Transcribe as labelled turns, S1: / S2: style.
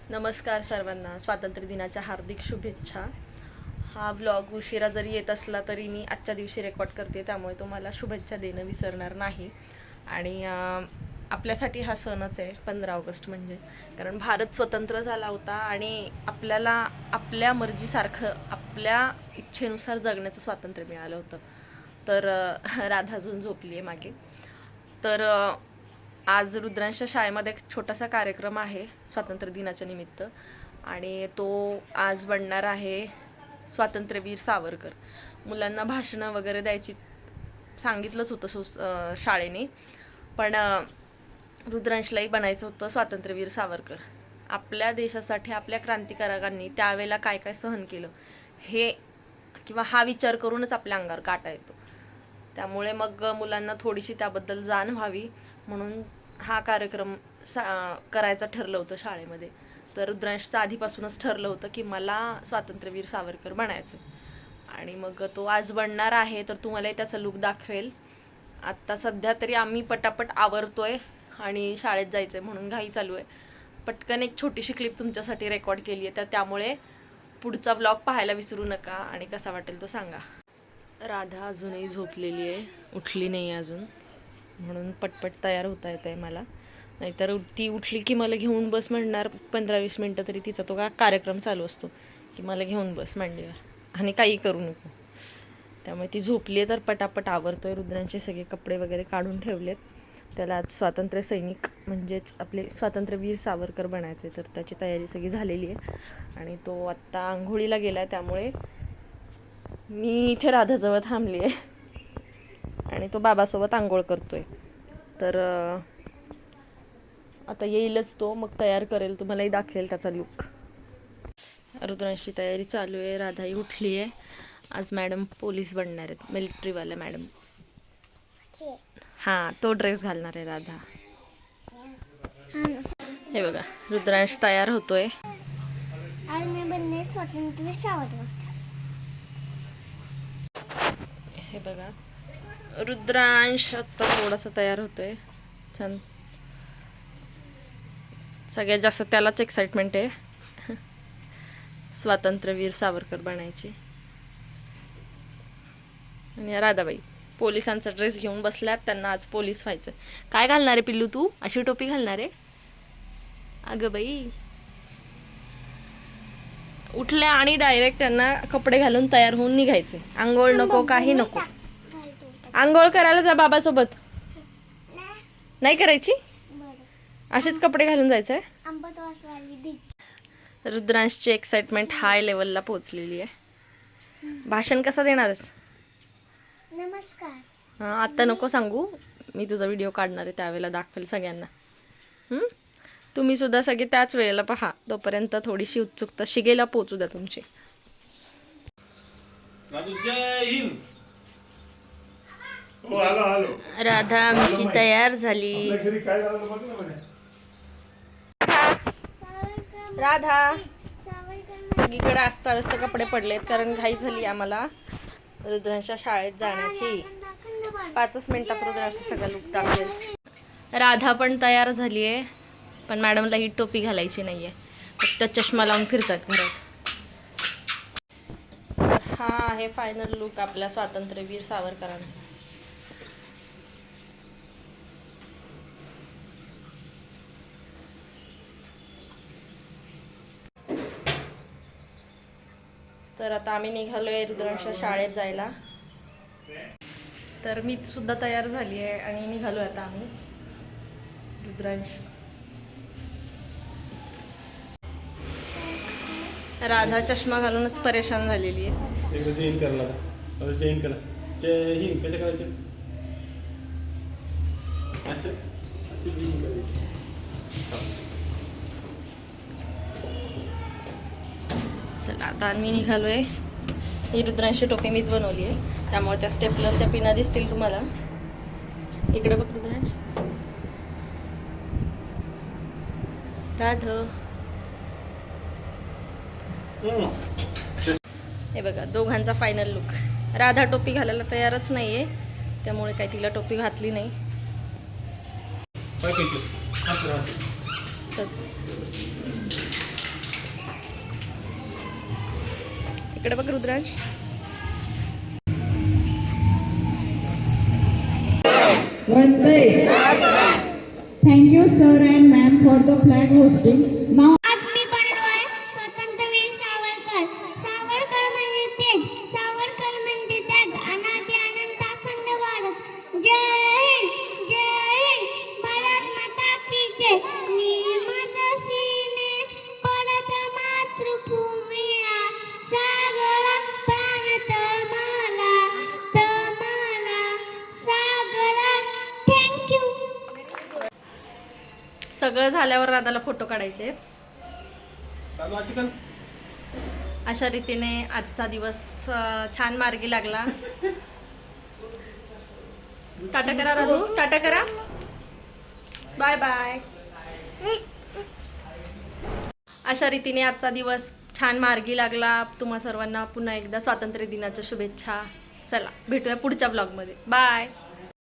S1: नमस्कार सर्वांना, स्वातंत्र्य दिनाच्या हार्दिक शुभेच्छा. हा व्लॉग उशिरा जरी येत असला तरी मी आजच्या दिवशी रेकॉर्ड करते, त्यामुळे तुम्हाला शुभेच्छा देणं विसरणार नाही. आणि आपल्यासाठी हा सणच आहे 15 ऑगस्ट म्हणजे, कारण भारत स्वतंत्र झाला होता आणि आपल्याला आपल्या मर्जीसारखं आपल्या इच्छेनुसार जगण्याचं स्वातंत्र्य मिळालं होतं. तर राधा अजून झोपली आहे मागे. तर आज रुद्रांच्या शाळेमध्ये एक छोटासा कार्यक्रम आहे स्वातंत्र्य दिनाच्या निमित्त, आणि तो आज बनणार आहे स्वातंत्र्यवीर सावरकर. मुलांना भाषणं वगैरे द्यायची सांगितलंच होतं शाळेने, पण रुद्रांशलाही बनायचं होतं स्वातंत्र्यवीर सावरकर. आपल्या देशासाठी आपल्या क्रांतिकारकांनी त्यावेळेला काय काय सहन केलं हे किंवा हा विचार करूनच आपल्या अंगावर काटा येतो. त्यामुळे मग मुलांना थोडीशी त्याबद्दल जाण व्हावी म्हणून हा कार्यक्रम करायचं ठरलं होतं शाळेमध्ये. तर रुद्रांशचं आधीपासूनच ठरलं होतं की मला स्वातंत्र्यवीर सावरकर बनायचं, आणि मग तो आज बनणार आहे. तर तुम्हालाही त्याचा लुक दाखवेल. आत्ता सध्या तरी आम्ही पटापट आवरतोय आणि शाळेत जायचं आहे म्हणून घाई चालू आहे. पटकन एक छोटीशी क्लिप तुमच्यासाठी रेकॉर्ड केली आहे, तर त्यामुळे पुढचा व्लॉग पाहायला विसरू नका आणि कसा वाटेल तो सांगा. राधा अजूनही झोपलेली आहे, उठली नाही अजून, म्हणून पटपट तयार होता येत आहे मला. नाहीतर ती उठली की मला घेऊन बस म्हणणार 15-20 मिनटं तरी तिचा तो कार्यक्रम चालू असतो की मला घेऊन बस मांडीवर आणि काही करू नको. त्यामुळे ती झोपली आहे तर पटापट आवरतोय. रुद्रांचे सगळे कपडे वगैरे काढून ठेवलेत. त्याला आज स्वातंत्र्य सैनिक म्हणजेच आपले स्वातंत्र्यवीर सावरकर बनायचे, तर त्याची तयारी सगळी झालेली आहे. आणि तो आत्ता आंघोळीला गेला आहे, त्यामुळे मी इथे राधाजवळ थांबली आहे आणि तो बाबासोबत आंघोळ करतोय. तर आता येईलच तो, मग तयार करेल, तुम्हालाही दाखवेल त्याचा लुक. रुद्रांशी तयारी चालू आहे. राधाही उठली आहे. आज मॅडम पोलीस बनणार आहेत, मिलिटरीवाल्या मॅडम. हां, तो ड्रेस घालणार आहे राधा. हे बघा, रुद्रांश तयार होतोय.
S2: आज मी बनले स्वातंत्र्य सावरकर.
S1: हे बघा, रुद्रांश आता थोडासा तयार होतोय. छान, सगळ्यात जास्त त्यालाच एक्साइटमेंट आहे स्वातंत्र्यवीर सावरकर बनायची. आणि राधाबाई पोलिसांचा ड्रेस घेऊन बसल्यात, त्यांना आज पोलीस व्हायचं. काय घालणार आहे पिल्लू तू? अशी टोपी घालणार आहे? अगं बाई, उठल्या आणि डायरेक्ट त्यांना कपडे घालून तयार होऊन निघायचे. आंघोळ नको, काही नको. आंघोळ करायला जा बाबासोबत. नाही करायची? असेच कपडे घालून जायचं आहे. रुद्रांशची एक्साइटमेंट हाय लेवलला पोहोचलेली आहे. भाषण कसं देणारच?
S2: नमस्कार.
S1: हां, आत्ता नको सांगू, मी तुझा व्हिडिओ काढणार आहे, त्यावेळेला दाखवेल सगळ्यांना. तुम्ही सुद्धा सगळे त्याच वेळेला पहा. तोपर्यंत थोडीशी उत्सुकता शिगेला पोचू द्या तुमची. राधा आमची तयार झाली. राधा, सगळीकडे अस्ताव्यस्त कपडे पडलेत कारण घाई झाली आम्हाला रुद्रांच्या शाळेत जाण्याची. 5 मिनिटात रुद्रांचा सगळा लुक टाकेल. राधा पण तयार झाली आहे, पण मॅडमला ही टोपी घालायची नाही आहे, फक्त चष्मा लावून फिरतात घरात. हा आहे फायनल लुक आपल्या स्वातंत्र्यवीर सावरकरांचा. तर आता आम्ही निघालोय रुद्रांच्या शाळेत जायला. तर मी सुद्धा तयार झाली आहे आणि निघालो आता आम्ही. रुद्रांश, राधा चष्मा घालूनच परेशान झालेली आहे.
S3: एकदा चेंज करा लागा, आता चेंज करा. चेंज कसं करायचं? असं चेंज करायचं.
S1: चला आता मी निघालोय. ही रुद्रांशी टोपी मीच बनवली आहे, त्यामुळे त्या स्टेपलरच्या पिना दिसतील तुम्हाला. इकडे बघ रुद्रांश. राधा, हे बघा दोघांचा फायनल लुक. राधा टोपी घालायला तयारच नाहीये, त्यामुळे काही तिला टोपी घातली नाही. इकडे बघ Rudransh.
S4: Thank you, sir and ma'am, for the flag hosting. Now,
S2: आज मी बनलोय स्वातंत्र्यवीर सावरकर. सावरकर म्हणजे तेज, सावरकर म्हणजे त्याग. अनादी अनंत अखंड वाढत. जय हिंद, जय हिंद, भारत माता की जय. मी माझा सीने परत मातृभूमीला, सागरा प्राणत मला, सागरा. थँक्यू.
S1: सगळं झाल्यावर राधाला फोटो काढायचे.
S3: चालू आजकाल
S1: अशा रीतीने आजचा दिवस छान मार्गी लागला. टाटा करा राजू, टाटा करा, बाय बाय. अशा रीतीने आजचा दिवस छान मार्गी लागला. तुम्हा सर्वांना पुन्हा एकदा स्वातंत्र्य दिनाच्या शुभेच्छा. चला भेटूया पुढच्या ब्लॉगमध्ये. बाय.